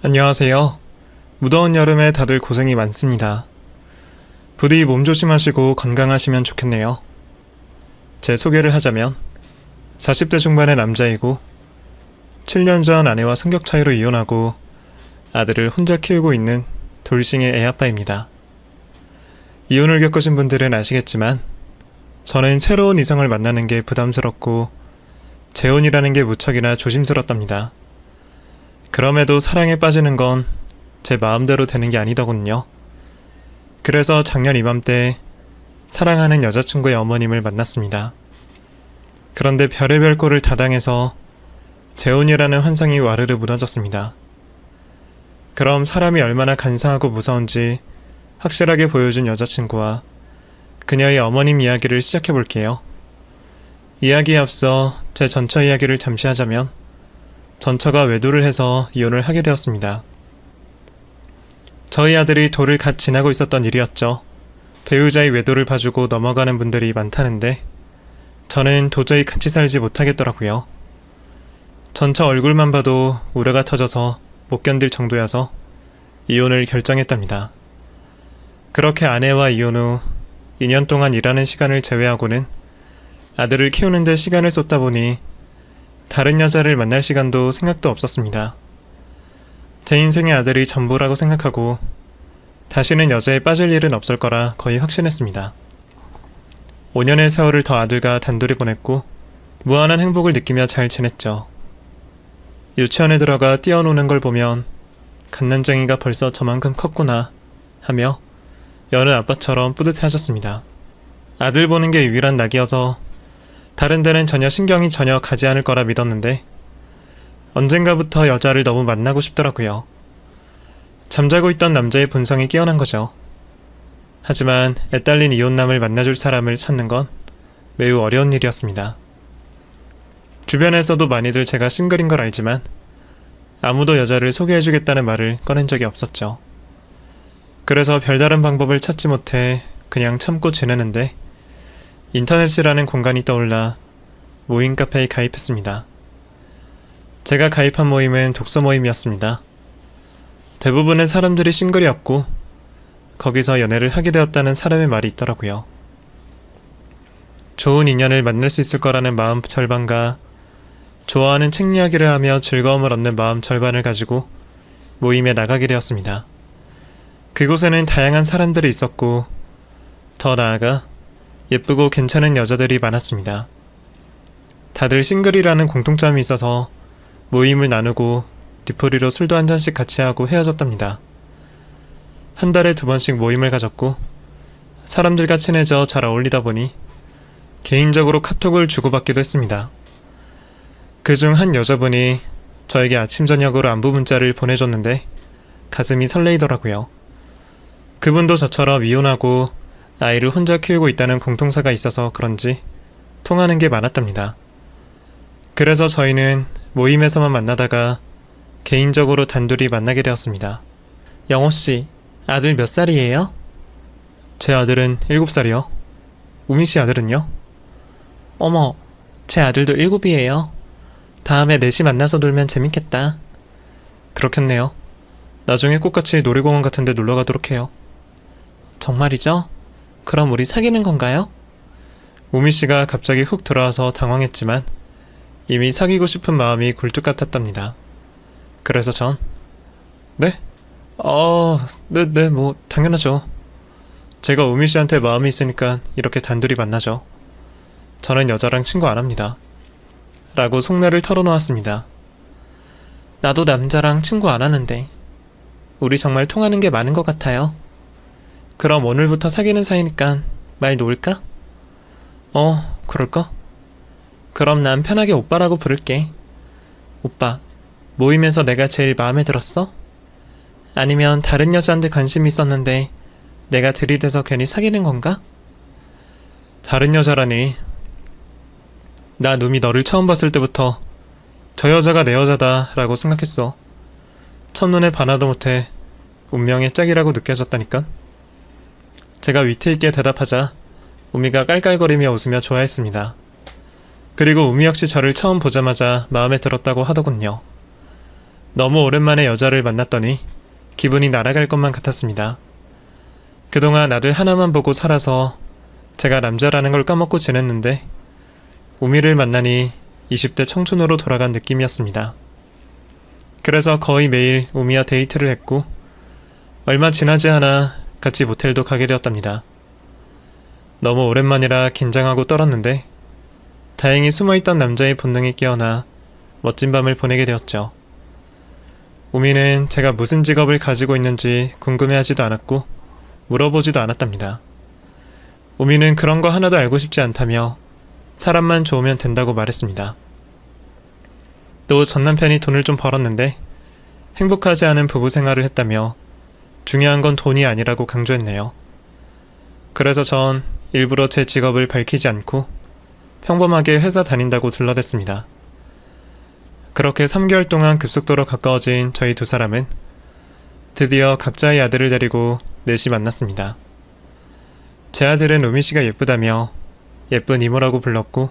안녕하세요. 무더운 여름에 다들 고생이 많습니다. 부디 몸 조심하시고 건강하시면 좋겠네요. 제 소개를 하자면 40대 중반의 남자이고 7년 전 아내와 성격 차이로 이혼하고 아들을 혼자 키우고 있는 돌싱의 애아빠입니다. 이혼을 겪으신 분들은 아시겠지만 저는 새로운 이성을 만나는 게 부담스럽고 재혼이라는 게 무척이나 조심스럽답니다. 그럼에도 사랑에 빠지는 건 제 마음대로 되는 게 아니더군요. 그래서 작년 이맘때 사랑하는 여자친구의 어머님을 만났습니다. 그런데 별의별 꼴을 다 당해서 재혼이라는 환상이 와르르 무너졌습니다. 그럼 사람이 얼마나 간사하고 무서운지 확실하게 보여준 여자친구와 그녀의 어머님 이야기를 시작해 볼게요. 이야기에 앞서 제 전처 이야기를 잠시 하자면 전처가 외도를 해서 이혼을 하게 되었습니다. 저희 아들이 도를 갓 지나고 있었던 일이었죠. 배우자의 외도를 봐주고 넘어가는 분들이 많다는데 저는 도저히 같이 살지 못하겠더라고요. 전처 얼굴만 봐도 우려가 터져서 못 견딜 정도여서 이혼을 결정했답니다. 그렇게 아내와 이혼 후 2년 동안 일하는 시간을 제외하고는 아들을 키우는 데 시간을 쏟다 보니 다른 여자를 만날 시간도 생각도 없었습니다. 제 인생의 아들이 전부라고 생각하고 다시는 여자에 빠질 일은 없을 거라 거의 확신했습니다. 5년의 세월을 더 아들과 단둘이 보냈고 무한한 행복을 느끼며 잘 지냈죠. 유치원에 들어가 뛰어노는 걸 보면 갓난쟁이가 벌써 저만큼 컸구나 하며 여느 아빠처럼 뿌듯해하셨습니다. 아들 보는 게 유일한 낙이어서 다른 데는 신경이 전혀 가지 않을 거라 믿었는데 언젠가부터 여자를 너무 만나고 싶더라고요. 잠자고 있던 남자의 본성이 깨어난 거죠. 하지만 애딸린 이혼남을 만나줄 사람을 찾는 건 매우 어려운 일이었습니다. 주변에서도 많이들 제가 싱글인 걸 알지만 아무도 여자를 소개해주겠다는 말을 꺼낸 적이 없었죠. 그래서 별다른 방법을 찾지 못해 그냥 참고 지내는데 인터넷이라는 공간이 떠올라 모임 카페에 가입했습니다. 제가 가입한 모임은 독서 모임이었습니다. 대부분의 사람들이 싱글이었고 거기서 연애를 하게 되었다는 사람의 말이 있더라고요. 좋은 인연을 만날 수 있을 거라는 마음 절반과 좋아하는 책 이야기를 하며 즐거움을 얻는 마음 절반을 가지고 모임에 나가게 되었습니다. 그곳에는 다양한 사람들이 있었고 더 나아가 예쁘고 괜찮은 여자들이 많았습니다. 다들 싱글이라는 공통점이 있어서 모임을 나누고 뒤풀이로 술도 한 잔씩 같이 하고 헤어졌답니다. 한 달에 2번씩 모임을 가졌고 사람들과 친해져 잘 어울리다 보니 개인적으로 카톡을 주고받기도 했습니다. 그중 한 여자분이 저에게 아침 저녁으로 안부 문자를 보내줬는데 가슴이 설레이더라고요. 그분도 저처럼 이혼하고 아이를 혼자 키우고 있다는 공통사가 있어서 그런지 통하는 게 많았답니다. 그래서 저희는 모임에서만 만나다가 개인적으로 단둘이 만나게 되었습니다. 영호씨, 아들 몇 살이에요? 제 아들은 7살이요. 우미씨 아들은요? 어머, 제 아들도 7이에요. 다음에 넷이 만나서 놀면 재밌겠다. 그렇겠네요. 나중에 꼭 같이 놀이공원 같은 데 놀러 가도록 해요. 정말이죠? 그럼 우리 사귀는 건가요? 우미씨가 갑자기 훅 들어와서 당황했지만 이미 사귀고 싶은 마음이 굴뚝 같았답니다. 그래서 전 네? 네, 뭐 당연하죠. 제가 우미씨한테 마음이 있으니까 이렇게 단둘이 만나죠. 저는 여자랑 친구 안 합니다. 라고 속내를 털어놓았습니다. 나도 남자랑 친구 안 하는데 우리 정말 통하는 게 많은 것 같아요. 그럼 오늘부터 사귀는 사이니까 말 놓을까? 그럴까? 그럼 난 편하게 오빠라고 부를게. 오빠, 모임에서 내가 제일 마음에 들었어? 아니면 다른 여자한테 관심이 있었는데 내가 들이대서 괜히 사귀는 건가? 다른 여자라니. 나 누미 너를 처음 봤을 때부터 저 여자가 내 여자다 라고 생각했어. 첫눈에 반하도 못해 운명의 짝이라고 느껴졌다니까. 제가 위트있게 대답하자 우미가 깔깔거리며 웃으며 좋아했습니다. 그리고 우미 역시 저를 처음 보자마자 마음에 들었다고 하더군요. 너무 오랜만에 여자를 만났더니 기분이 날아갈 것만 같았습니다. 그동안 아들 하나만 보고 살아서 제가 남자라는 걸 까먹고 지냈는데 우미를 만나니 20대 청춘으로 돌아간 느낌이었습니다. 그래서 거의 매일 우미와 데이트를 했고 얼마 지나지 않아 같이 모텔도 가게 되었답니다. 너무 오랜만이라 긴장하고 떨었는데 다행히 숨어있던 남자의 본능이 깨어나 멋진 밤을 보내게 되었죠. 우미는 제가 무슨 직업을 가지고 있는지 궁금해하지도 않았고 물어보지도 않았답니다. 우미는 그런 거 하나도 알고 싶지 않다며 사람만 좋으면 된다고 말했습니다. 또 전 남편이 돈을 좀 벌었는데 행복하지 않은 부부 생활을 했다며 중요한 건 돈이 아니라고 강조했네요. 그래서 전 일부러 제 직업을 밝히지 않고 평범하게 회사 다닌다고 둘러댔습니다. 그렇게 3개월 동안 급속도로 가까워진 저희 두 사람은 드디어 각자의 아들을 데리고 넷이 만났습니다. 제 아들은 우미씨가 예쁘다며 예쁜 이모라고 불렀고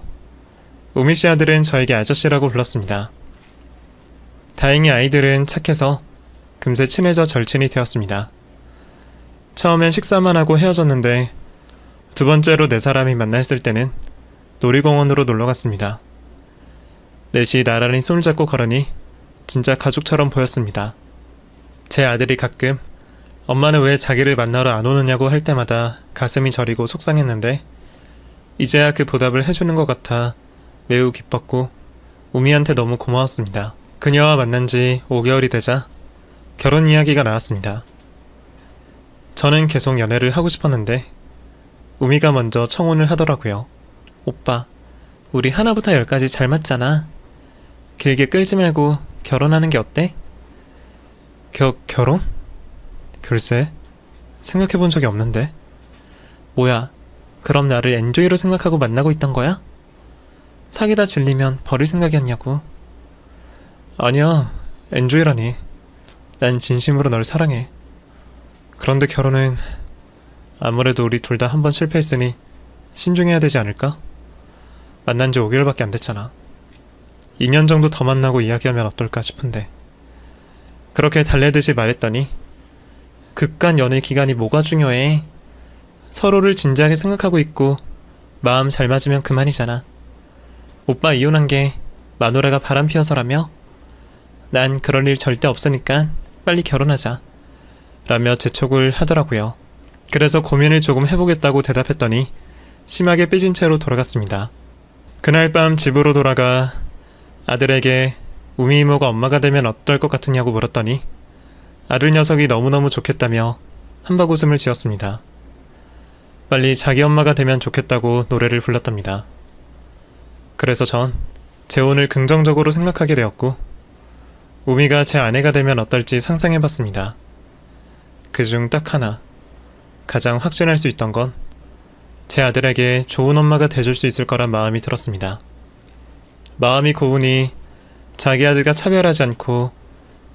우미씨 아들은 저에게 아저씨라고 불렀습니다. 다행히 아이들은 착해서 금세 친해져 절친이 되었습니다. 처음엔 식사만 하고 헤어졌는데 두 번째로 네 사람이 만났을 때는 놀이공원으로 놀러갔습니다. 넷이 나란히 손을 잡고 걸으니 진짜 가족처럼 보였습니다. 제 아들이 가끔 엄마는 왜 자기를 만나러 안 오느냐고 할 때마다 가슴이 저리고 속상했는데 이제야 그 보답을 해주는 것 같아 매우 기뻤고 우미한테 너무 고마웠습니다. 그녀와 만난 지 5개월이 되자 결혼 이야기가 나왔습니다. 저는 계속 연애를 하고 싶었는데 우미가 먼저 청혼을 하더라고요. 오빠, 우리 하나부터 열까지 잘 맞잖아. 길게 끌지 말고 결혼하는 게 어때? 결혼? 글쎄, 생각해본 적이 없는데. 뭐야, 그럼 나를 엔조이로 생각하고 만나고 있던 거야? 사귀다 질리면 버릴 생각이었냐고. 아니야, 엔조이라니. 난 진심으로 널 사랑해. 그런데 결혼은 아무래도 우리 둘 다 한 번 실패했으니 신중해야 되지 않을까? 만난 지 5개월밖에 안 됐잖아. 2년 정도 더 만나고 이야기하면 어떨까 싶은데. 그렇게 달래듯이 말했더니 극간 연애 기간이 뭐가 중요해. 서로를 진지하게 생각하고 있고 마음 잘 맞으면 그만이잖아. 오빠 이혼한 게 마누라가 바람 피워서라며? 난 그럴 일 절대 없으니까 빨리 결혼하자. 라며 재촉을 하더라고요. 그래서 고민을 조금 해보겠다고 대답했더니 심하게 삐진 채로 돌아갔습니다. 그날 밤 집으로 돌아가 아들에게 우미 이모가 엄마가 되면 어떨 것 같으냐고 물었더니 아들 녀석이 너무너무 좋겠다며 한박웃음을 지었습니다. 빨리 자기 엄마가 되면 좋겠다고 노래를 불렀답니다. 그래서 전 재혼을 긍정적으로 생각하게 되었고 우미가 제 아내가 되면 어떨지 상상해봤습니다. 그중 딱 하나, 가장 확신할 수 있던 건 제 아들에게 좋은 엄마가 돼줄 수 있을 거란 마음이 들었습니다. 마음이 고우니 자기 아들과 차별하지 않고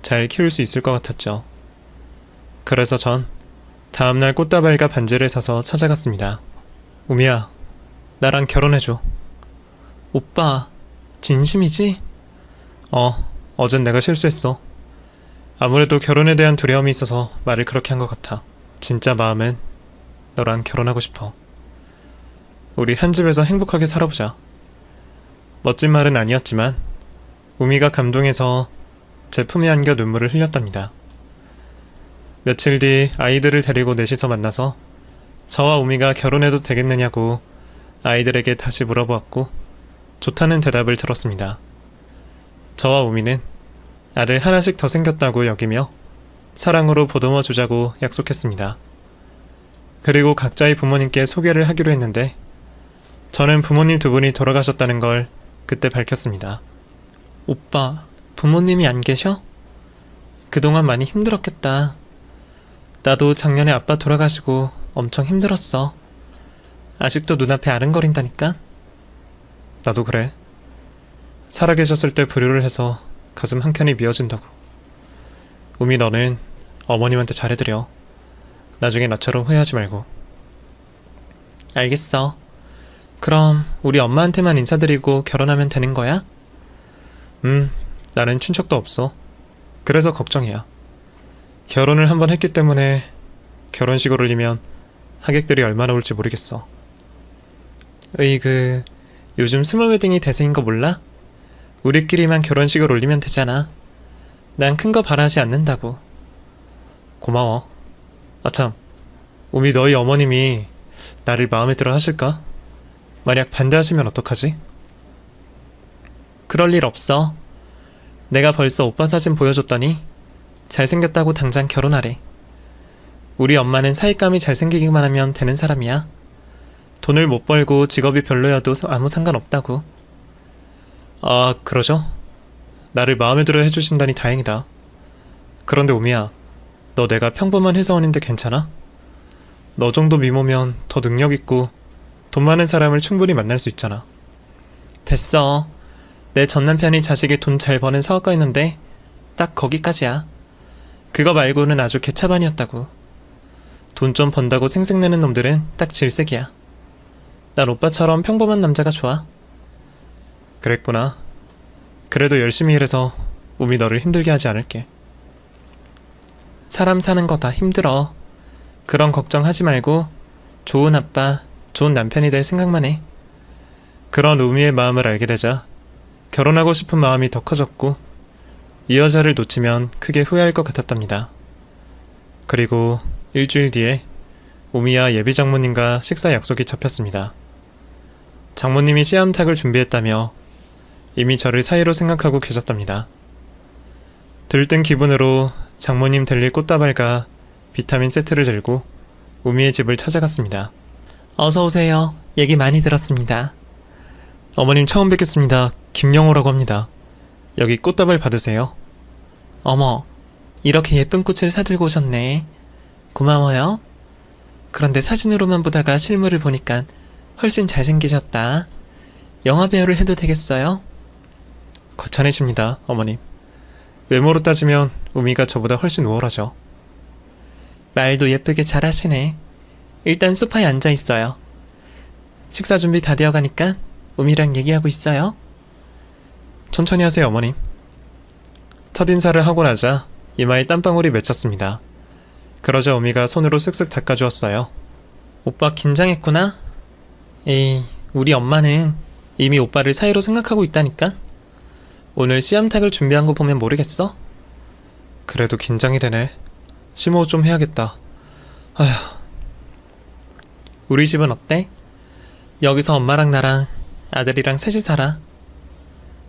잘 키울 수 있을 것 같았죠. 그래서 전 다음날 꽃다발과 반지를 사서 찾아갔습니다. 우미야, 나랑 결혼해줘. 오빠, 진심이지? 어젠 내가 실수했어. 아무래도 결혼에 대한 두려움이 있어서 말을 그렇게 한 것 같아. 진짜 마음은 너랑 결혼하고 싶어. 우리 한 집에서 행복하게 살아보자. 멋진 말은 아니었지만 우미가 감동해서 제 품에 안겨 눈물을 흘렸답니다. 며칠 뒤 아이들을 데리고 넷이서 만나서 저와 우미가 결혼해도 되겠느냐고 아이들에게 다시 물어보았고 좋다는 대답을 들었습니다. 저와 우미는 아들 하나씩 더 생겼다고 여기며 사랑으로 보듬어 주자고 약속했습니다. 그리고 각자의 부모님께 소개를 하기로 했는데 저는 부모님 두 분이 돌아가셨다는 걸 그때 밝혔습니다. 오빠, 부모님이 안 계셔? 그동안 많이 힘들었겠다. 나도 작년에 아빠 돌아가시고 엄청 힘들었어. 아직도 눈앞에 아른거린다니까? 나도 그래. 살아계셨을 때 불효를 해서 가슴 한켠이 미어진다고. 우미, 너는 어머님한테 잘해드려. 나중에 나처럼 후회하지 말고. 알겠어. 그럼 우리 엄마한테만 인사드리고 결혼하면 되는 거야? 나는 친척도 없어. 그래서 걱정이야. 결혼을 한번 했기 때문에 결혼식을 올리면 하객들이 얼마나 올지 모르겠어. 요즘 스몰 웨딩이 대세인 거 몰라? 우리끼리만 결혼식을 올리면 되잖아. 난 큰 거 바라지 않는다고. 고마워. 아참, 우미 너희 어머님이 나를 마음에 들어 하실까? 만약 반대하시면 어떡하지? 그럴 일 없어. 내가 벌써 오빠 사진 보여줬더니 잘생겼다고 당장 결혼하래. 우리 엄마는 사윗감이 잘생기기만 하면 되는 사람이야. 돈을 못 벌고 직업이 별로여도 아무 상관없다고. 아, 그러죠? 나를 마음에 들어 해주신다니 다행이다. 그런데 우미야, 너 내가 평범한 회사원인데 괜찮아? 너 정도 미모면 더 능력 있고 돈 많은 사람을 충분히 만날 수 있잖아. 됐어. 내 전남편이 자식이 돈 잘 버는 사업가였는데 딱 거기까지야. 그거 말고는 아주 개차반이었다고. 돈 좀 번다고 생색내는 놈들은 딱 질색이야. 난 오빠처럼 평범한 남자가 좋아. 그랬구나. 그래도 열심히 일해서 우미 너를 힘들게 하지 않을게. 사람 사는 거 다 힘들어. 그런 걱정하지 말고 좋은 아빠, 좋은 남편이 될 생각만 해. 그런 우미의 마음을 알게 되자 결혼하고 싶은 마음이 더 커졌고 이 여자를 놓치면 크게 후회할 것 같았답니다. 그리고 일주일 뒤에 우미와 예비 장모님과 식사 약속이 잡혔습니다. 장모님이 씨암탉을 준비했다며 이미 저를 사이로 생각하고 계셨답니다. 들뜬 기분으로 장모님 들릴 꽃다발과 비타민 세트를 들고 우미의 집을 찾아갔습니다. 어서 오세요. 얘기 많이 들었습니다. 어머님 처음 뵙겠습니다. 김영호라고 합니다. 여기 꽃다발 받으세요. 어머, 이렇게 예쁜 꽃을 사들고 오셨네. 고마워요. 그런데 사진으로만 보다가 실물을 보니까 훨씬 잘생기셨다. 영화배우를 해도 되겠어요? 거창해집니다, 어머님. 외모로 따지면 우미가 저보다 훨씬 우월하죠. 말도 예쁘게 잘하시네. 일단 소파에 앉아있어요. 식사 준비 다 되어가니까 우미랑 얘기하고 있어요. 천천히 하세요, 어머님. 첫인사를 하고 나자 이마에 땀방울이 맺혔습니다. 그러자 우미가 손으로 쓱쓱 닦아주었어요. 오빠 긴장했구나? 에이, 우리 엄마는 이미 오빠를 사이로 생각하고 있다니까? 오늘 씨암탉을 준비한 거 보면 모르겠어? 그래도 긴장이 되네. 심호흡 좀 해야겠다. 아휴. 우리 집은 어때? 여기서 엄마랑 나랑 아들이랑 셋이 살아.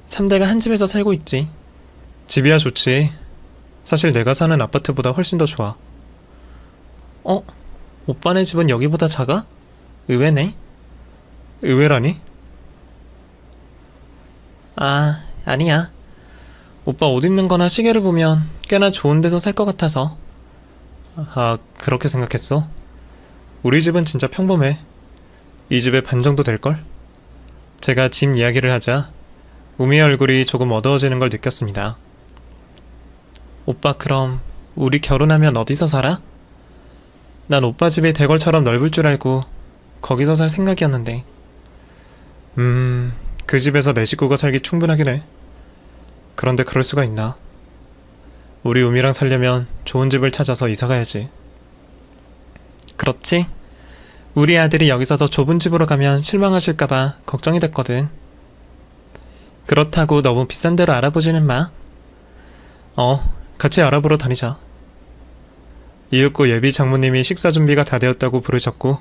3대가 한 집에서 살고 있지. 집이야 좋지. 사실 내가 사는 아파트보다 훨씬 더 좋아. 오빠네 집은 여기보다 작아? 의외네. 의외라니? 아, 아니야. 오빠 옷 입는 거나 시계를 보면 꽤나 좋은 데서 살 것 같아서. 아, 그렇게 생각했어? 우리 집은 진짜 평범해. 이 집의 반 정도 될걸? 제가 집 이야기를 하자 우미의 얼굴이 조금 어두워지는 걸 느꼈습니다. 오빠 그럼 우리 결혼하면 어디서 살아? 난 오빠 집이 대궐처럼 넓을 줄 알고 거기서 살 생각이었는데. 그 집에서 내 식구가 살기 충분하긴 해. 그런데 그럴 수가 있나? 우리 우미랑 살려면 좋은 집을 찾아서 이사 가야지. 그렇지? 우리 아들이 여기서 더 좁은 집으로 가면 실망하실까봐 걱정이 됐거든. 그렇다고 너무 비싼 데로 알아보지는 마. 같이 알아보러 다니자. 이윽고 예비 장모님이 식사 준비가 다 되었다고 부르셨고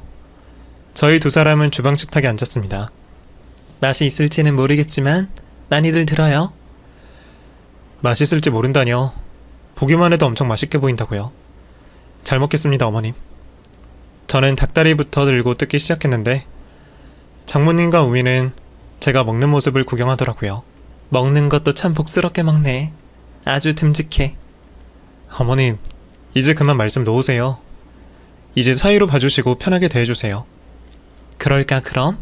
저희 두 사람은 주방 식탁에 앉았습니다. 맛이 있을지는 모르겠지만 많이들 들어요. 맛있을지 모른다뇨. 보기만 해도 엄청 맛있게 보인다고요. 잘 먹겠습니다, 어머님. 저는 닭다리부터 들고 뜯기 시작했는데 장모님과 우미는 제가 먹는 모습을 구경하더라고요. 먹는 것도 참 복스럽게 먹네. 아주 듬직해. 어머님, 이제 그만 말씀 놓으세요. 이제 사이로 봐주시고 편하게 대해주세요. 그럴까 그럼?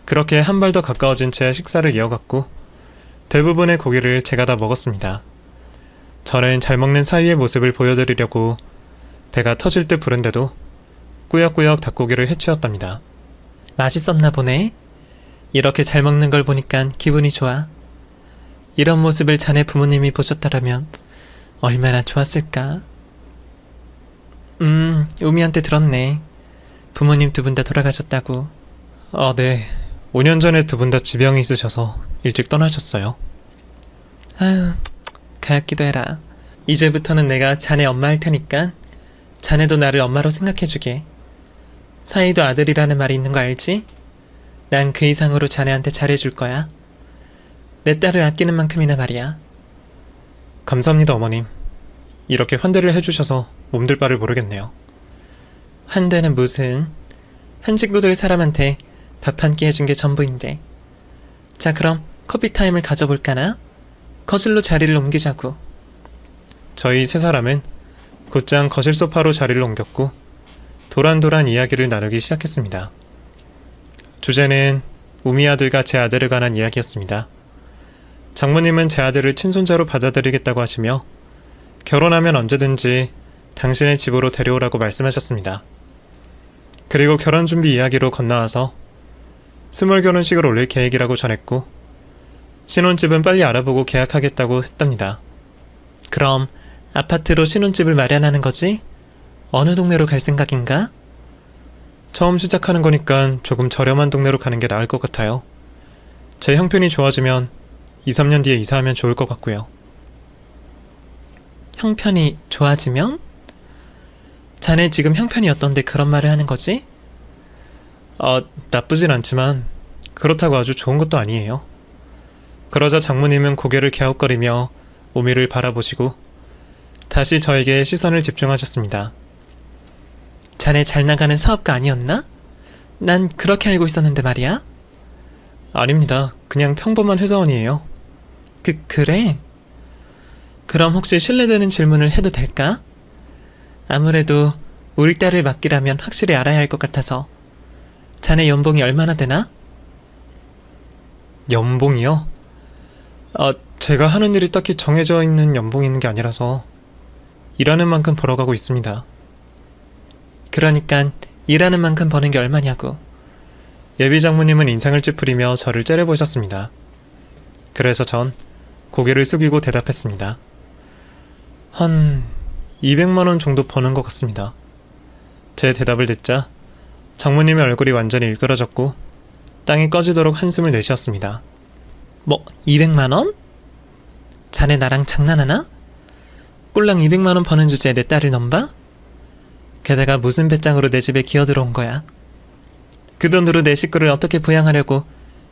그렇게 한 발 더 가까워진 채 식사를 이어갔고 대부분의 고기를 제가 다 먹었습니다. 저는 잘 먹는 사위의 모습을 보여드리려고 배가 터질 듯 부른데도 꾸역꾸역 닭고기를 해치웠답니다. 맛있었나 보네. 이렇게 잘 먹는 걸 보니까 기분이 좋아. 이런 모습을 자네 부모님이 보셨다라면 얼마나 좋았을까? 우미한테 들었네. 부모님 두 분 다 돌아가셨다고. 네. 5년 전에 두 분 다 지병이 있으셔서 일찍 떠나셨어요. 아유, 가엾기도 해라. 이제부터는 내가 자네 엄마 할 테니까 자네도 나를 엄마로 생각해주게. 사이도 아들이라는 말이 있는 거 알지? 난 그 이상으로 자네한테 잘해줄 거야. 내 딸을 아끼는 만큼이나 말이야. 감사합니다, 어머님. 이렇게 환대를 해주셔서 몸둘 바를 모르겠네요. 한대는 무슨. 한 식구들 사람한테 밥 한 끼 해준 게 전부인데. 자, 그럼 커피 타임을 가져볼까나? 거실로 자리를 옮기자고. 저희 세 사람은 곧장 거실 소파로 자리를 옮겼고 도란도란 이야기를 나누기 시작했습니다. 주제는 우미 아들과 제 아들에 관한 이야기였습니다. 장모님은 제 아들을 친손자로 받아들이겠다고 하시며 결혼하면 언제든지 당신의 집으로 데려오라고 말씀하셨습니다. 그리고 결혼 준비 이야기로 건너와서 스몰 결혼식을 올릴 계획이라고 전했고 신혼집은 빨리 알아보고 계약하겠다고 했답니다. 그럼 아파트로 신혼집을 마련하는 거지? 어느 동네로 갈 생각인가? 처음 시작하는 거니까 조금 저렴한 동네로 가는 게 나을 것 같아요. 제 형편이 좋아지면 2, 3년 뒤에 이사하면 좋을 것 같고요. 형편이 좋아지면? 자네 지금 형편이 어떤데 그런 말을 하는 거지? 나쁘진 않지만 그렇다고 아주 좋은 것도 아니에요. 그러자 장모님은 고개를 갸웃거리며 우미를 바라보시고 다시 저에게 시선을 집중하셨습니다. 자네 잘 나가는 사업가 아니었나? 난 그렇게 알고 있었는데 말이야. 아닙니다. 그냥 평범한 회사원이에요. 그래? 그럼 혹시 실례되는 질문을 해도 될까? 아무래도 우리 딸을 맡기라면 확실히 알아야 할 것 같아서. 자네 연봉이 얼마나 되나? 연봉이요? 제가 하는 일이 딱히 정해져 있는 연봉이 있는 게 아니라서 일하는 만큼 벌어가고 있습니다. 그러니까 일하는 만큼 버는 게 얼마냐고. 예비 장모님은 인상을 찌푸리며 저를 째려보셨습니다. 그래서 전 고개를 숙이고 대답했습니다. 한 200만 원 정도 버는 것 같습니다. 제 대답을 듣자 장모님의 얼굴이 완전히 일그러졌고 땅이 꺼지도록 한숨을 내쉬었습니다. 뭐 200만 원? 자네 나랑 장난하나? 꼴랑 200만 원 버는 주제에 내 딸을 넘봐? 게다가 무슨 배짱으로 내 집에 기어들어온 거야? 그 돈으로 내 식구를 어떻게 부양하려고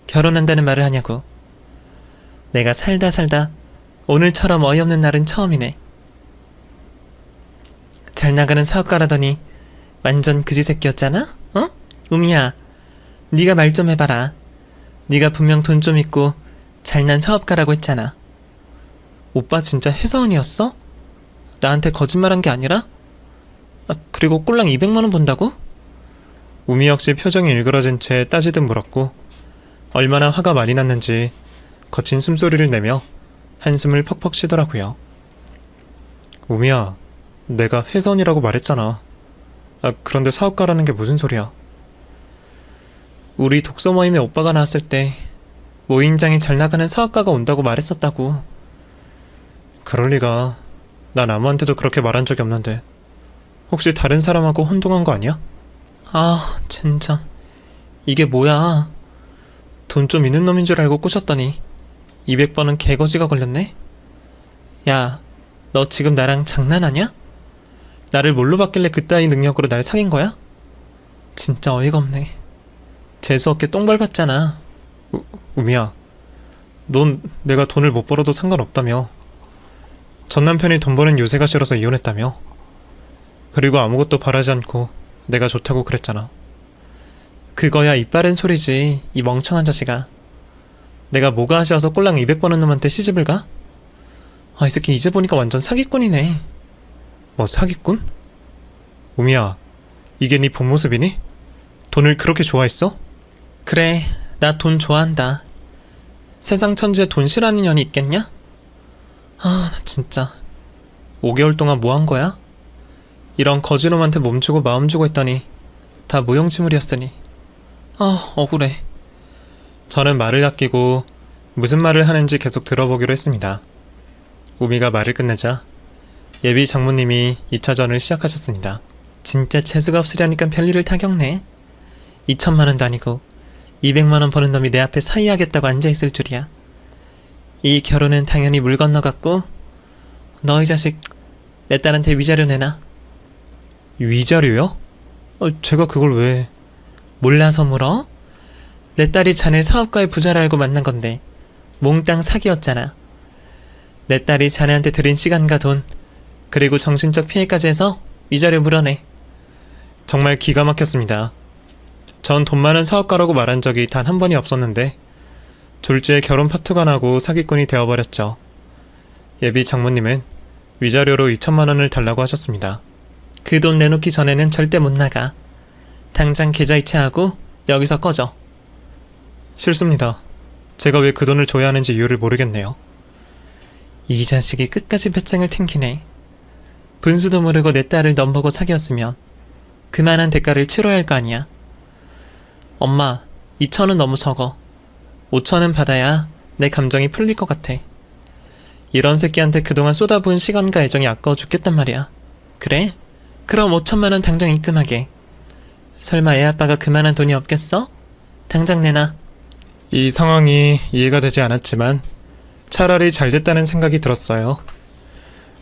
결혼한다는 말을 하냐고. 내가 살다 오늘처럼 어이없는 날은 처음이네. 잘 나가는 사업가라더니 완전 그지 새끼였잖아? 어? 우미야, 네가 말 좀 해봐라. 네가 분명 돈 좀 있고 잘난 사업가라고 했잖아. 오빠 진짜 회사원이었어? 나한테 거짓말한 게 아니라? 그리고 꼴랑 200만 원 번다고? 우미 역시 표정이 일그러진 채 따지듯 물었고 얼마나 화가 많이 났는지 거친 숨소리를 내며 한숨을 퍽퍽 쉬더라고요. 우미야, 내가 회사원이라고 말했잖아. 그런데 사업가라는 게 무슨 소리야? 우리 독서 모임에 오빠가 나왔을 때 모임장에 잘 나가는 사업가가 온다고 말했었다고. 그럴 리가. 난 아무한테도 그렇게 말한 적이 없는데 혹시 다른 사람하고 혼동한 거 아니야? 진짜 이게 뭐야. 돈 좀 있는 놈인 줄 알고 꼬셨더니 200번은 개거지가 걸렸네. 야, 너 지금 나랑 장난하냐? 나를 뭘로 받길래 그따위 능력으로 날 사귄 거야? 진짜 어이가 없네. 재수없게 똥 밟았잖아. 우미야, 넌 내가 돈을 못 벌어도 상관없다며. 전 남편이 돈 버는 요새가 싫어서 이혼했다며. 그리고 아무것도 바라지 않고 내가 좋다고 그랬잖아. 그거야 입 바른 소리지, 이 멍청한 자식아. 내가 뭐가 아쉬워서 꼴랑 200번은 놈한테 시집을 가? 이 새끼 이제 보니까 완전 사기꾼이네. 뭐 사기꾼? 우미야, 이게 네 본 모습이니? 돈을 그렇게 좋아했어? 그래, 나 돈 좋아한다. 세상 천지에 돈 싫어하는 년이 있겠냐? 나 진짜 5개월 동안 뭐 한 거야? 이런 거지놈한테 몸 주고 마음 주고 했더니 다 무용지물이었으니. 억울해. 저는 말을 아끼고 무슨 말을 하는지 계속 들어보기로 했습니다. 우미가 말을 끝내자 예비 장모님이 2차전을 시작하셨습니다. 진짜 재수가 없으려니까 별일을 다 겪네. 2천만 원도 아니고 200만 원 버는 놈이 내 앞에 사위하겠다고 앉아있을 줄이야. 이 결혼은 당연히 물 건너갔고 너희 자식 내 딸한테 위자료 내놔. 위자료요? 제가 그걸 왜... 몰라서 물어? 내 딸이 자네 사업가의 부자를 알고 만난 건데 몽땅 사기였잖아. 내 딸이 자네한테 들인 시간과 돈 그리고 정신적 피해까지 해서 위자료 물어내. 정말 기가 막혔습니다. 전 돈 많은 사업가라고 말한 적이 단 한 번이 없었는데 졸지에 결혼 파토가 나고 사기꾼이 되어버렸죠. 예비 장모님은 위자료로 2천만 원을 달라고 하셨습니다. 그 돈 내놓기 전에는 절대 못 나가. 당장 계좌 이체하고 여기서 꺼져. 싫습니다. 제가 왜 그 돈을 줘야 하는지 이유를 모르겠네요. 이 자식이 끝까지 배짱을 튕기네. 분수도 모르고 내 딸을 넘보고 사귀었으면 그만한 대가를 치러야 할 거 아니야. 엄마, 2천은 너무 적어. 5천은 받아야 내 감정이 풀릴 것 같아. 이런 새끼한테 그동안 쏟아부은 시간과 애정이 아까워 죽겠단 말이야. 그래? 그럼 5천만 원 당장 입금하게. 설마 애 아빠가 그만한 돈이 없겠어? 당장 내놔. 이 상황이 이해가 되지 않았지만 차라리 잘 됐다는 생각이 들었어요.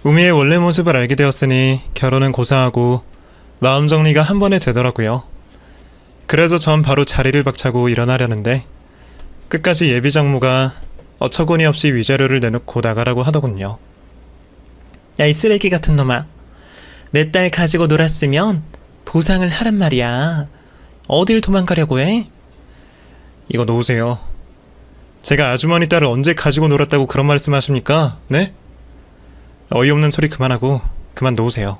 우미의 원래 모습을 알게 되었으니 결혼은 고사하고 마음 정리가 한 번에 되더라고요. 그래서 전 바로 자리를 박차고 일어나려는데 끝까지 예비 장모가 어처구니 없이 위자료를 내놓고 나가라고 하더군요. 야, 이 쓰레기 같은 놈아. 내 딸 가지고 놀았으면 보상을 하란 말이야. 어딜 도망가려고 해? 이거 놓으세요. 제가 아주머니 딸을 언제 가지고 놀았다고 그런 말씀하십니까? 네? 어이없는 소리 그만하고 그만 놓으세요.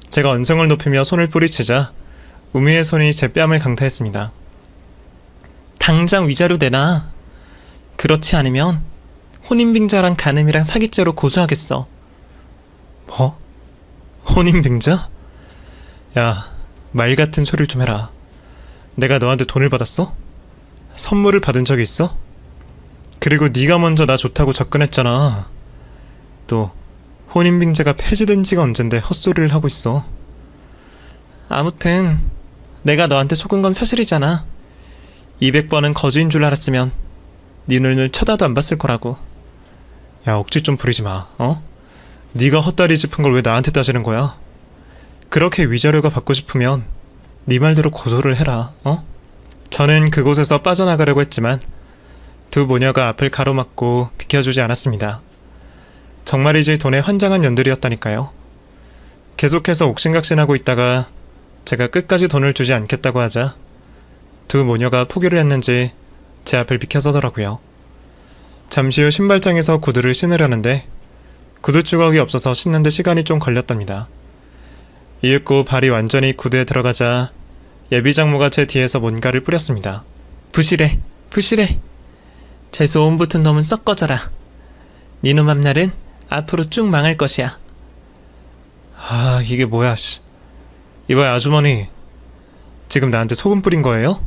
제가 언성을 높이며 손을 뿌리치자 우미의 손이 제 뺨을 강타했습니다. 당장 위자료 내놔. 그렇지 않으면 혼인빙자랑 간음이랑 사기죄로 고소하겠어. 뭐? 혼인빙자? 야, 말 같은 소리를 좀 해라. 내가 너한테 돈을 받았어? 선물을 받은 적이 있어? 그리고 네가 먼저 나 좋다고 접근했잖아. 또 혼인빙자가 폐지된 지가 언젠데 헛소리를 하고 있어. 아무튼 내가 너한테 속은 건 사실이잖아. 200번은 거지인 줄 알았으면 네 눈을 쳐다도 안 봤을 거라고. 야, 억지 좀 부리지 마. 네가 헛다리 짚은 걸 왜 나한테 따지는 거야? 그렇게 위자료가 받고 싶으면 네 말대로 고소를 해라. 저는 그곳에서 빠져나가려고 했지만 두 모녀가 앞을 가로막고 비켜주지 않았습니다. 정말이지 돈에 환장한 년들이었다니까요. 계속해서 옥신각신하고 있다가 제가 끝까지 돈을 주지 않겠다고 하자 두 모녀가 포기를 했는지 제 앞을 비켜서더라고요. 잠시 후 신발장에서 구두를 신으려는데 구두 주걱이 없어서 신는데 시간이 좀 걸렸답니다. 이윽고 발이 완전히 구두에 들어가자 예비 장모가 제 뒤에서 뭔가를 뿌렸습니다. 부실해, 부실해. 재수 온 붙은 놈은 썩 꺼져라. 니놈 앞날은 앞으로 쭉 망할 것이야. 아, 이게 뭐야, 씨. 이봐요, 아주머니. 지금 나한테 소금 뿌린 거예요?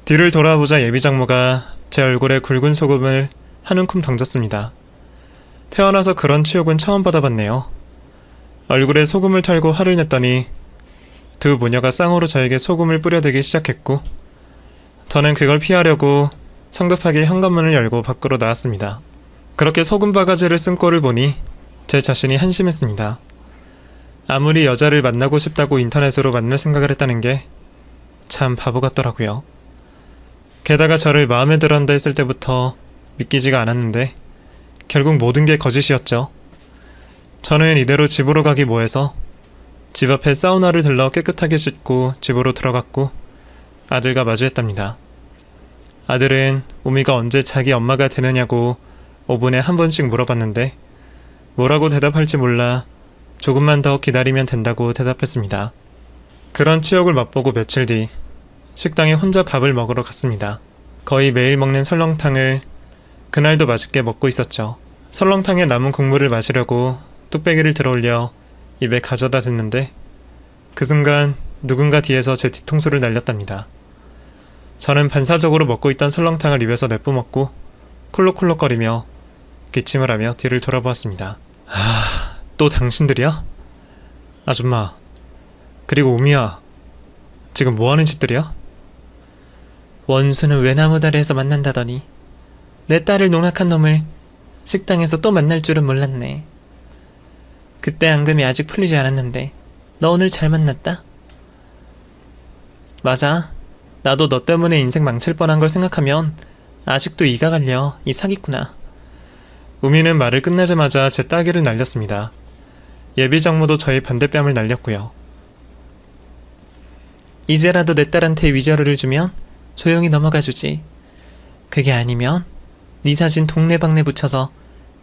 뒤를 돌아보자 예비 장모가 제 얼굴에 굵은 소금을 한 움큼 던졌습니다. 태어나서 그런 치욕은 처음 받아봤네요. 얼굴에 소금을 털고 화를 냈더니 두 모녀가 쌍으로 저에게 소금을 뿌려대기 시작했고 저는 그걸 피하려고 성급하게 현관문을 열고 밖으로 나왔습니다. 그렇게 소금 바가지를 쓴 꼴을 보니 제 자신이 한심했습니다. 아무리 여자를 만나고 싶다고 인터넷으로 만날 생각을 했다는 게 참 바보 같더라고요. 게다가 저를 마음에 들었다 했을 때부터 믿기지가 않았는데 결국 모든 게 거짓이었죠. 저는 이대로 집으로 가기 뭐해서 집 앞에 사우나를 들러 깨끗하게 씻고 집으로 들어갔고 아들과 마주했답니다. 아들은 우미가 언제 자기 엄마가 되느냐고 5분에 한 번씩 물어봤는데 뭐라고 대답할지 몰라 조금만 더 기다리면 된다고 대답했습니다. 그런 치욕을 맛보고 며칠 뒤 식당에 혼자 밥을 먹으러 갔습니다. 거의 매일 먹는 설렁탕을 그날도 맛있게 먹고 있었죠. 설렁탕에 남은 국물을 마시려고 뚝배기를 들어올려 입에 가져다 댔는데 그 순간 누군가 뒤에서 제 뒤통수를 날렸답니다. 저는 반사적으로 먹고 있던 설렁탕을 입에서 내뿜었고 콜록콜록거리며 기침을 하며 뒤를 돌아보았습니다. 또 당신들이야? 아줌마, 그리고 우미야, 지금 뭐하는 짓들이야? 원수는 외나무 다리에서 만난다더니 내 딸을 농락한 놈을 식당에서 또 만날 줄은 몰랐네. 그때 앙금이 아직 풀리지 않았는데 너 오늘 잘 만났다. 맞아. 나도 너 때문에 인생 망칠 뻔한 걸 생각하면 아직도 이가 갈려. 이 사기꾼아. 우미는 말을 끝내자마자 제 따귀를 날렸습니다. 예비 장모도 저의 반대뺨을 날렸고요. 이제라도 내 딸한테 위자료를 주면 조용히 넘어가 주지. 그게 아니면 네 사진 동네방네 붙여서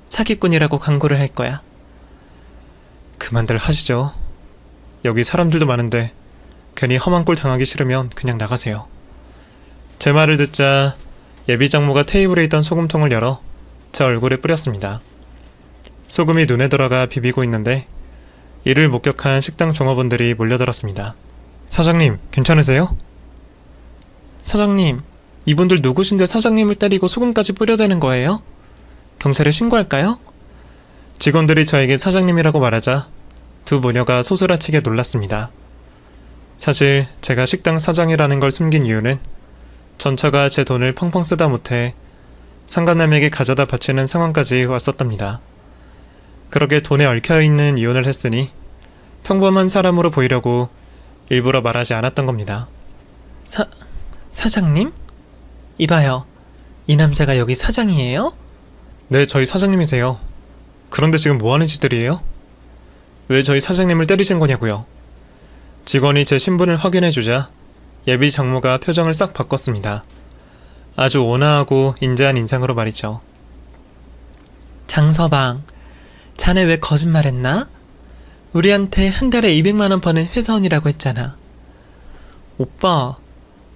사기꾼이라고 광고를 할 거야. 그만들 하시죠. 여기 사람들도 많은데 괜히 험한 꼴 당하기 싫으면 그냥 나가세요. 제 말을 듣자 예비 장모가 테이블에 있던 소금통을 열어 제 얼굴에 뿌렸습니다. 소금이 눈에 들어가 비비고 있는데 이를 목격한 식당 종업원들이 몰려들었습니다. 사장님, 괜찮으세요? 사장님, 이분들 누구신데 사장님을 때리고 소금까지 뿌려대는 거예요? 경찰에 신고할까요? 직원들이 저에게 사장님이라고 말하자 두 모녀가 소스라치게 놀랐습니다. 사실 제가 식당 사장이라는 걸 숨긴 이유는 전처가 제 돈을 펑펑 쓰다 못해 상간남에게 가져다 바치는 상황까지 왔었답니다. 그렇게 돈에 얽혀있는 이혼을 했으니 평범한 사람으로 보이려고 일부러 말하지 않았던 겁니다. 사장님? 이봐요. 이 남자가 여기 사장이에요? 네, 저희 사장님이세요. 그런데 지금 뭐하는 짓들이에요? 왜 저희 사장님을 때리신 거냐고요? 직원이 제 신분을 확인해주자 예비 장모가 표정을 싹 바꿨습니다. 아주 온화하고 인자한 인상으로 말이죠. 장서방, 자네 왜 거짓말했나? 우리한테 한 달에 200만 원 버는 회사원이라고 했잖아. 오빠,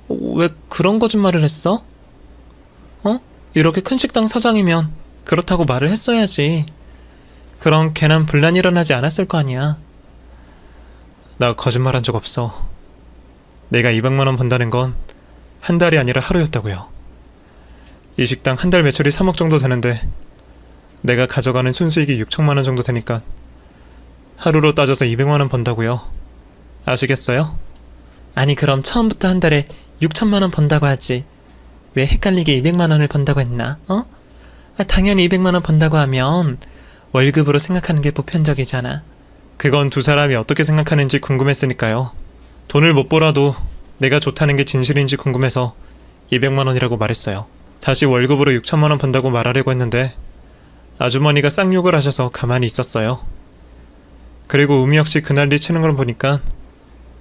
왜 그런 거짓말을 했어? 이렇게 큰 식당 사장이면 그렇다고 말을 했어야지. 그럼 괜한 분란이 일어나지 않았을 거 아니야. 나 거짓말한 적 없어. 내가 200만 원 번다는 건 한 달이 아니라 하루였다고요. 이 식당 한 달 매출이 3억 정도 되는데 내가 가져가는 순수익이 6천만 원 정도 되니까 하루로 따져서 200만 원 번다고요. 아시겠어요? 아니 그럼 처음부터 한 달에 6천만 원 번다고 하지. 왜 헷갈리게 200만 원을 번다고 했나? 당연히 200만 원 번다고 하면 월급으로 생각하는 게 보편적이잖아. 그건 두 사람이 어떻게 생각하는지 궁금했으니까요. 돈을 못 벌어도 내가 좋다는 게 진실인지 궁금해서 200만 원이라고 말했어요. 다시 월급으로 6천만 원 번다고 말하려고 했는데 아주머니가 쌍욕을 하셔서 가만히 있었어요. 그리고 우미 역시 그날리 치는 걸 보니까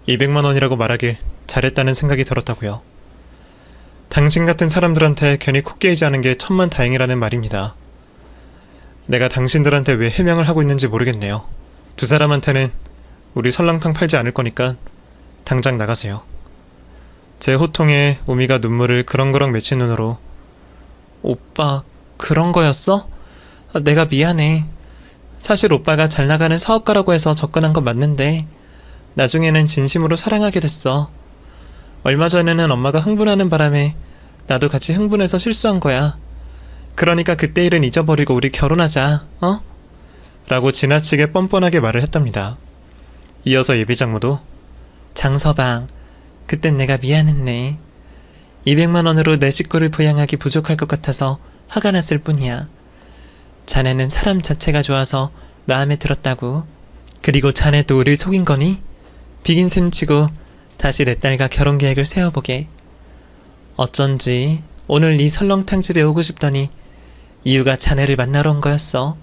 200만 원이라고 말하길 잘했다는 생각이 들었다고요. 당신 같은 사람들한테 괜히 코 깨이지 않은 게 천만다행이라는 말입니다. 내가 당신들한테 왜 해명을 하고 있는지 모르겠네요. 두 사람한테는 우리 설렁탕 팔지 않을 거니까 당장 나가세요. 제 호통에 우미가 눈물을 그렁그렁 맺힌 눈으로 오빠, 그런 거였어? 내가 미안해. 사실 오빠가 잘 나가는 사업가라고 해서 접근한 건 맞는데 나중에는 진심으로 사랑하게 됐어. 얼마 전에는 엄마가 흥분하는 바람에 나도 같이 흥분해서 실수한 거야. 그러니까 그때 일은 잊어버리고 우리 결혼하자, 라고 지나치게 뻔뻔하게 말을 했답니다. 이어서 예비장모도 장서방, 그땐 내가 미안했네. 200만 원으로 내 식구를 부양하기 부족할 것 같아서 화가 났을 뿐이야. 자네는 사람 자체가 좋아서 마음에 들었다고. 그리고 자네도 우릴 속인 거니? 비긴 셈 치고 다시 내 딸과 결혼 계획을 세워보게. 어쩐지 오늘 네 설렁탕 집에 오고 싶더니 이유가 자네를 만나러 온 거였어.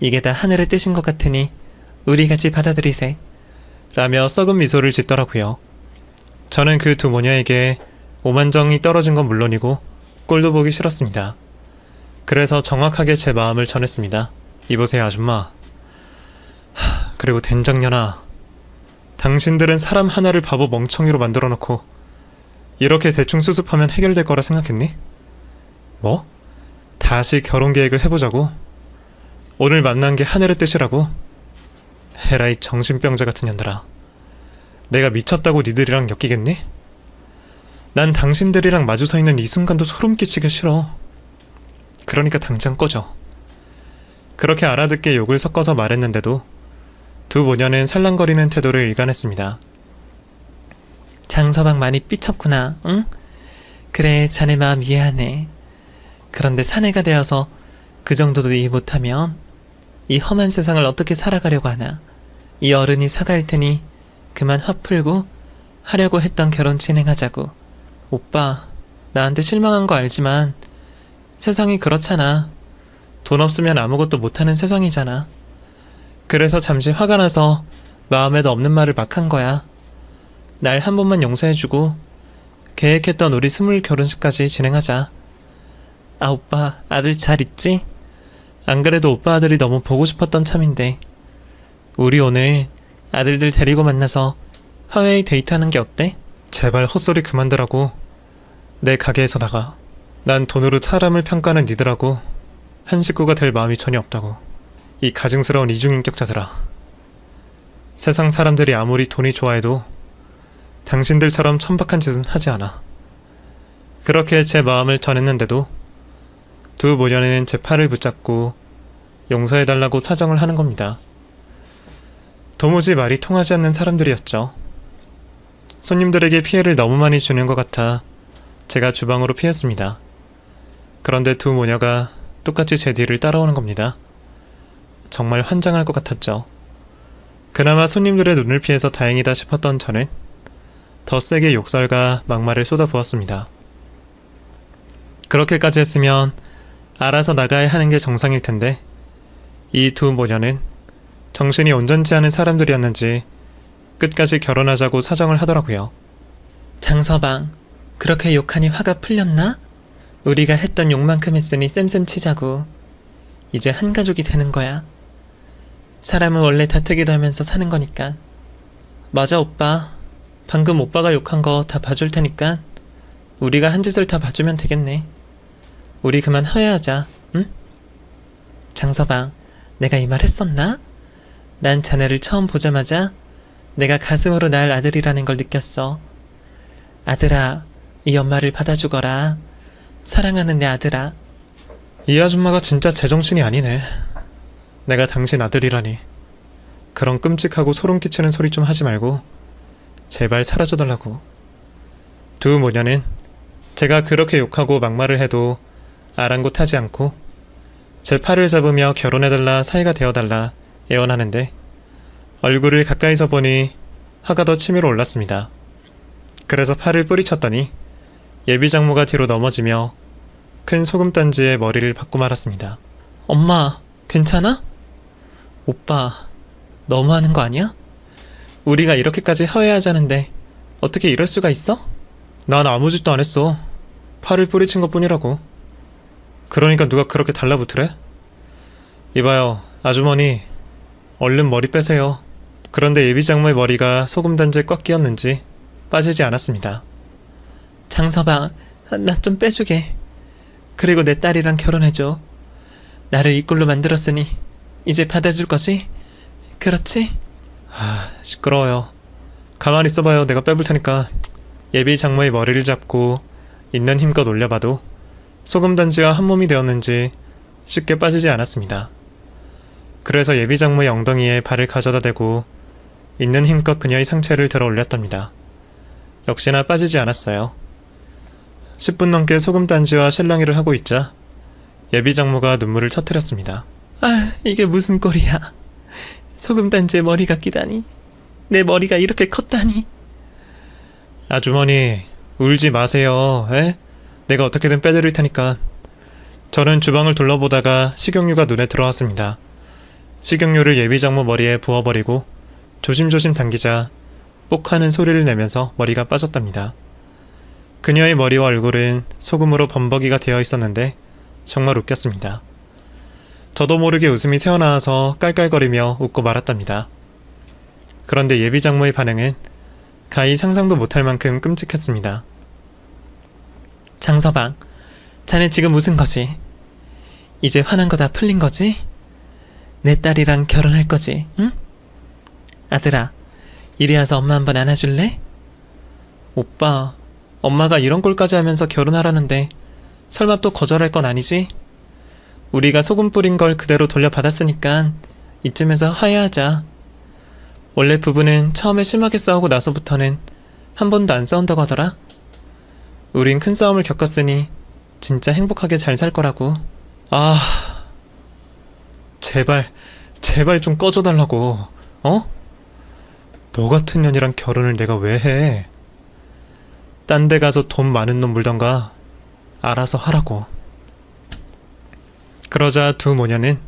이게 다 하늘의 뜻인 것 같으니 우리 같이 받아들이세. 라며 썩은 미소를 짓더라고요. 저는 그 두 모녀에게 오만정이 떨어진 건 물론이고 꼴도 보기 싫었습니다. 그래서 정확하게 제 마음을 전했습니다. 이보세요 아줌마. 그리고 된장녀나, 당신들은 사람 하나를 바보 멍청이로 만들어 놓고 이렇게 대충 수습하면 해결될 거라 생각했니? 뭐? 다시 결혼 계획을 해보자고? 오늘 만난 게 하늘의 뜻이라고? 헤라이 정신병자 같은 년들아. 내가 미쳤다고 니들이랑 엮이겠니? 난 당신들이랑 마주 서 있는 이 순간도 소름 끼치기 싫어. 그러니까 당장 꺼져. 그렇게 알아듣게 욕을 섞어서 말했는데도 두 모녀는 살랑거리는 태도를 일관했습니다. 장서방 많이 삐쳤구나, 응? 그래, 자네 마음 이해하네. 그런데 사내가 되어서 그 정도도 이해 못하면 이 험한 세상을 어떻게 살아가려고 하나. 이 어른이 사과할 테니 그만 화 풀고 하려고 했던 결혼 진행하자고. 오빠, 나한테 실망한 거 알지만 세상이 그렇잖아. 돈 없으면 아무것도 못하는 세상이잖아. 그래서 잠시 화가 나서 마음에도 없는 말을 막 한 거야. 날 한 번만 용서해주고 계획했던 우리 20 결혼식까지 진행하자. 아, 오빠, 아들 잘 있지? 안 그래도 오빠 아들이 너무 보고 싶었던 참인데 우리 오늘 아들들 데리고 만나서 화웨이 데이트하는 게 어때? 제발 헛소리 그만두라고. 내 가게에서 나가. 난 돈으로 사람을 평가하는 니들하고 한 식구가 될 마음이 전혀 없다고. 이 가증스러운 이중인격자들아. 세상 사람들이 아무리 돈이 좋아해도 당신들처럼 천박한 짓은 하지 않아. 그렇게 제 마음을 전했는데도 두 모녀는 제 팔을 붙잡고 용서해달라고 사정을 하는 겁니다. 도무지 말이 통하지 않는 사람들이었죠. 손님들에게 피해를 너무 많이 주는 것 같아 제가 주방으로 피했습니다. 그런데 두 모녀가 똑같이 제 뒤를 따라오는 겁니다. 정말 환장할 것 같았죠. 그나마 손님들의 눈을 피해서 다행이다 싶었던 저는 더 세게 욕설과 막말을 쏟아부었습니다. 그렇게까지 했으면 알아서 나가야 하는 게 정상일 텐데 이 두 모녀는 정신이 온전치 않은 사람들이었는지 끝까지 결혼하자고 사정을 하더라고요. 장서방, 그렇게 욕하니 화가 풀렸나? 우리가 했던 욕만큼 했으니 쌤쌤 치자고. 이제 한 가족이 되는 거야. 사람은 원래 다투기도 하면서 사는 거니까. 맞아, 오빠. 방금 오빠가 욕한 거 다 봐줄 테니까 우리가 한 짓을 다 봐주면 되겠네. 우리 그만 화해하자, 응? 장서방, 내가 이 말 했었나? 난 자네를 처음 보자마자 내가 가슴으로 낳을 아들이라는 걸 느꼈어. 아들아, 이 엄마를 받아주거라. 사랑하는 내 아들아. 이 아줌마가 진짜 제정신이 아니네. 내가 당신 아들이라니. 그런 끔찍하고 소름 끼치는 소리 좀 하지 말고 제발 사라져달라고. 두 모녀는 제가 그렇게 욕하고 막말을 해도 아랑곳하지 않고 제 팔을 잡으며 결혼해달라, 사이가 되어달라 애원하는데 얼굴을 가까이서 보니 화가 더 치밀어 올랐습니다. 그래서 팔을 뿌리쳤더니 예비장모가 뒤로 넘어지며 큰 소금단지에 머리를 박고 말았습니다. 엄마, 괜찮아? 오빠, 너무하는 거 아니야? 우리가 이렇게까지 화해하자는데 어떻게 이럴 수가 있어? 난 아무 짓도 안 했어. 팔을 뿌리친 것 뿐이라고. 그러니까 누가 그렇게 달라붙으래? 이봐요, 아주머니, 얼른 머리 빼세요. 그런데 예비장모의 머리가 소금단지에 꽉 끼었는지 빠지지 않았습니다. 장서방, 나 좀 빼주게. 그리고 내 딸이랑 결혼해줘. 나를 이 꼴로 만들었으니 이제 받아줄 거지? 그렇지? 시끄러워요. 가만히 있어봐요. 내가 빼볼 테니까. 예비장모의 머리를 잡고 있는 힘껏 올려봐도 소금단지와 한 몸이 되었는지 쉽게 빠지지 않았습니다. 그래서 예비장모의 엉덩이에 발을 가져다 대고 있는 힘껏 그녀의 상체를 들어 올렸답니다. 역시나 빠지지 않았어요. 10분 넘게 소금단지와 실랑이를 하고 있자 예비장모가 눈물을 터뜨렸습니다. 아, 이게 무슨 꼴이야. 소금단지에 머리가 끼다니. 내 머리가 이렇게 컸다니. 아주머니, 울지 마세요. 에? 내가 어떻게든 빼드릴 테니까. 저는 주방을 둘러보다가 식용유가 눈에 들어왔습니다. 식용유를 예비장모 머리에 부어버리고 조심조심 당기자 뽁 하는 소리를 내면서 머리가 빠졌답니다. 그녀의 머리와 얼굴은 소금으로 범벅이가 되어 있었는데 정말 웃겼습니다. 저도 모르게 웃음이 새어나와서 깔깔거리며 웃고 말았답니다. 그런데 예비장모의 반응은 가히 상상도 못할 만큼 끔찍했습니다. 장서방, 자네 지금 웃은 거지? 이제 화난 거 다 풀린 거지? 내 딸이랑 결혼할 거지, 응? 아들아, 이리 와서 엄마 한번 안아줄래? 오빠, 엄마가 이런 꼴까지 하면서 결혼하라는데 설마 또 거절할 건 아니지? 우리가 소금 뿌린 걸 그대로 돌려받았으니까 이쯤에서 화해하자. 원래 부부는 처음에 심하게 싸우고 나서부터는 한 번도 안 싸운다고 하더라. 우린 큰 싸움을 겪었으니 진짜 행복하게 잘 살 거라고. 아, 제발 좀 꺼져달라고. 어? 너 같은 년이랑 결혼을 내가 왜 해? 딴 데 가서 돈 많은 놈 물던가 알아서 하라고. 그러자 두 모녀는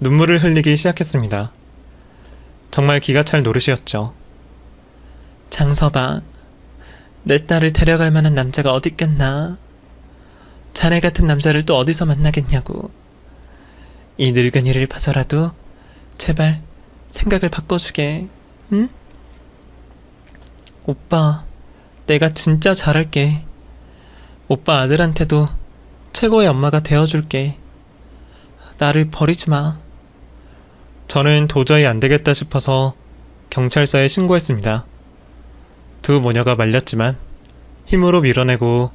눈물을 흘리기 시작했습니다. 정말 기가 찰 노릇이었죠. 장서방, 내 딸을 데려갈 만한 남자가 어딨겠나. 자네 같은 남자를 또 어디서 만나겠냐고. 이 늙은이를 봐서라도 제발 생각을 바꿔주게. 응? 오빠, 내가 진짜 잘할게. 오빠 아들한테도 최고의 엄마가 되어줄게. 나를 버리지 마. 저는 도저히 안 되겠다 싶어서 경찰서에 신고했습니다. 두 모녀가 말렸지만 힘으로 밀어내고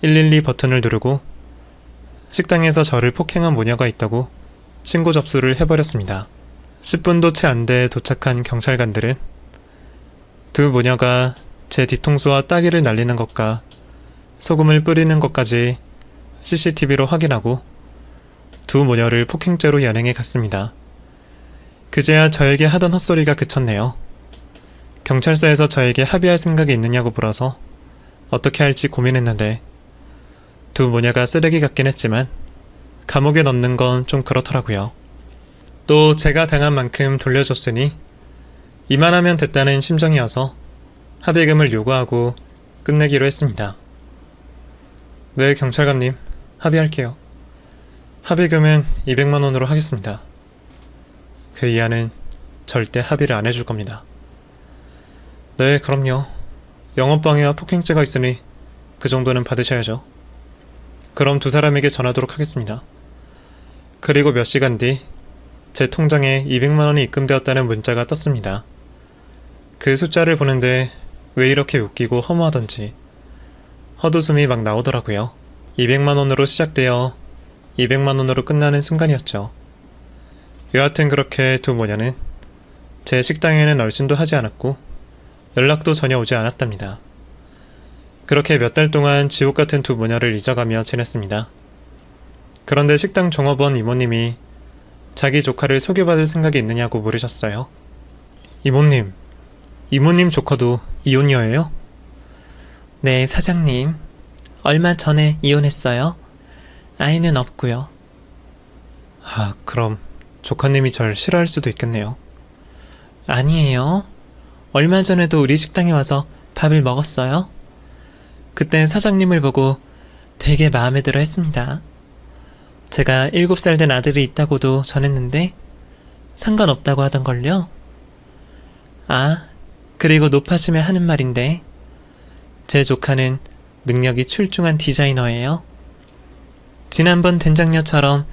112 버튼을 누르고 식당에서 저를 폭행한 모녀가 있다고 신고 접수를 해버렸습니다. 10분도 채 안 돼 도착한 경찰관들은 두 모녀가 제 뒤통수와 따귀를 날리는 것과 소금을 뿌리는 것까지 CCTV로 확인하고 두 모녀를 폭행죄로 연행해 갔습니다. 그제야 저에게 하던 헛소리가 그쳤네요. 경찰서에서 저에게 합의할 생각이 있느냐고 물어서 어떻게 할지 고민했는데 두 모녀가 쓰레기 같긴 했지만 감옥에 넣는 건 좀 그렇더라고요. 또 제가 당한 만큼 돌려줬으니 이만하면 됐다는 심정이어서 합의금을 요구하고 끝내기로 했습니다. 네, 경찰관님, 합의할게요. 합의금은 200만 원으로 하겠습니다. 그 이하는 절대 합의를 안 해줄 겁니다. 네, 그럼요. 영업방해와 폭행죄가 있으니 그 정도는 받으셔야죠. 그럼 두 사람에게 전하도록 하겠습니다. 그리고 몇 시간 뒤 제 통장에 200만 원이 입금되었다는 문자가 떴습니다. 그 숫자를 보는데 왜 이렇게 웃기고 허무하던지 헛웃음이 막 나오더라고요. 200만 원으로 시작되어 200만 원으로 끝나는 순간이었죠. 여하튼 그렇게 두 모녀는 제 식당에는 얼씬도 하지 않았고 연락도 전혀 오지 않았답니다. 그렇게 몇 달 동안 지옥 같은 두 모녀를 잊어가며 지냈습니다. 그런데 식당 종업원 이모님이 자기 조카를 소개받을 생각이 있느냐고 물으셨어요. 이모님 조카도 이혼녀예요? 네, 사장님. 얼마 전에 이혼했어요. 아이는 없고요. 아, 그럼 조카님이 절 싫어할 수도 있겠네요. 아니에요. 얼마 전에도 우리 식당에 와서 밥을 먹었어요. 그때 사장님을 보고 되게 마음에 들어 했습니다. 제가 7살 된 아들이 있다고도 전했는데 상관없다고 하던걸요. 아, 그리고 높아지면 하는 말인데 제 조카는 능력이 출중한 디자이너예요. 지난번 된장녀처럼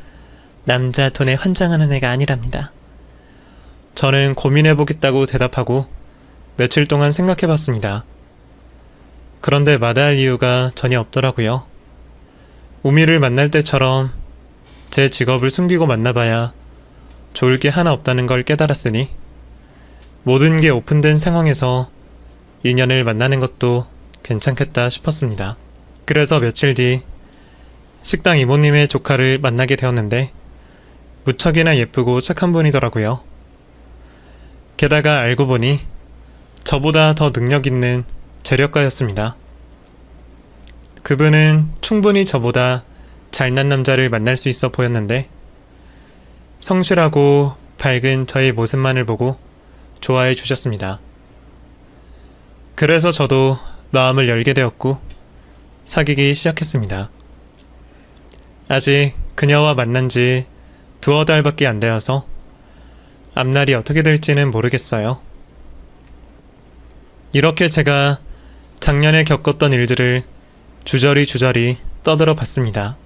남자 돈에 환장하는 애가 아니랍니다. 저는 고민해보겠다고 대답하고 며칠 동안 생각해봤습니다. 그런데 마다할 이유가 전혀 없더라고요. 우미를 만날 때처럼 제 직업을 숨기고 만나봐야 좋을 게 하나 없다는 걸 깨달았으니 모든 게 오픈된 상황에서 인연을 만나는 것도 괜찮겠다 싶었습니다. 그래서 며칠 뒤 식당 이모님의 조카를 만나게 되었는데 무척이나 예쁘고 착한 분이더라고요. 게다가 알고 보니 저보다 더 능력 있는 재력가였습니다. 그분은 충분히 저보다 잘난 남자를 만날 수 있어 보였는데 성실하고 밝은 저의 모습만을 보고 좋아해 주셨습니다. 그래서 저도 마음을 열게 되었고 사귀기 시작했습니다. 아직 그녀와 만난 지 2달밖에 안 되어서 앞날이 어떻게 될지는 모르겠어요. 이렇게 제가 작년에 겪었던 일들을 주저리 떠들어 봤습니다.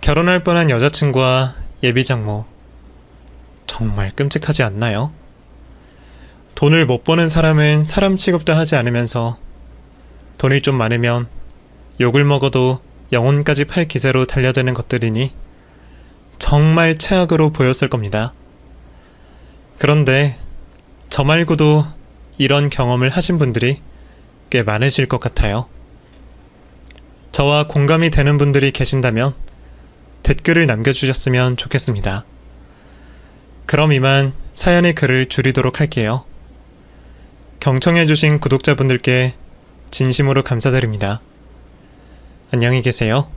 결혼할 뻔한 여자친구와 예비장모. 정말 끔찍하지 않나요? 돈을 못 버는 사람은 사람 취급도 하지 않으면서 돈이 좀 많으면 욕을 먹어도 영혼까지 팔 기세로 달려드는 것들이니 정말 최악으로 보였을 겁니다. 그런데 저 말고도 이런 경험을 하신 분들이 꽤 많으실 것 같아요. 저와 공감이 되는 분들이 계신다면 댓글을 남겨주셨으면 좋겠습니다. 그럼 이만 사연의 글을 줄이도록 할게요. 경청해주신 구독자분들께 진심으로 감사드립니다. 안녕히 계세요.